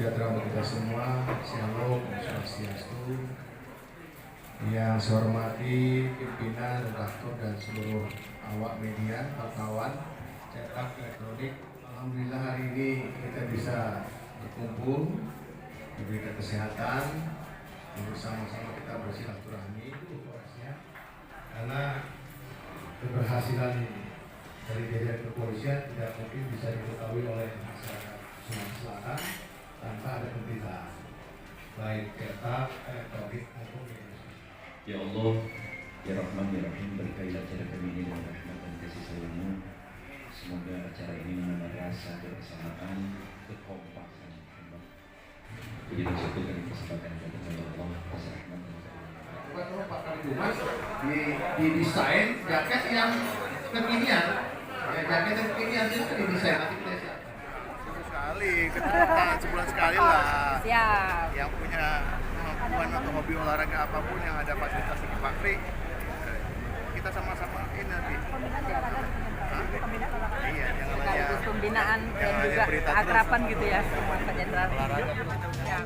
sejahtera untuk kita semua. Shalom, Om Swastiastu. Yang saya hormati pimpinan, redaktur dan seluruh awak media, wartawan, cetak, elektronik. Alhamdulillah hari ini kita bisa berkumpul, diberikan kesehatan, bersama-sama kita bersilaturahmi. Karena keberhasilan dari jajaran kepolisian tidak mungkin bisa diketahui oleh masyarakat Sumatera Selatan tanpa ada pemberitaan, baik cetak, elektronik maupun media. Ya Allah, Ya Rahman, Ya Rahim, berkailah acara kami ini dengan rahmat dan kasih sayang-Mu. Semoga acara ini menambah rasa kebersamaan, kekompakan. Puji dan syukur kami persembahkan kepada Allah, Rasa Rahman dan Kalau Pak Kalidumas didesain jaket yang kekinian, ya jaket yang kekinian itu kan didesain nanti kita siap. Sebulan sekali lah. Siap. Yang punya kemampuan atau hobi olahraga apapun yang ada fasilitas di Pakri, kita sama-sama ini nanti. Iya, jangan hanya Sekaligus pembinaan dan jangan hanya juga berita keakraban terus. gitu ya, sama penyandera. Olahraga. Ya.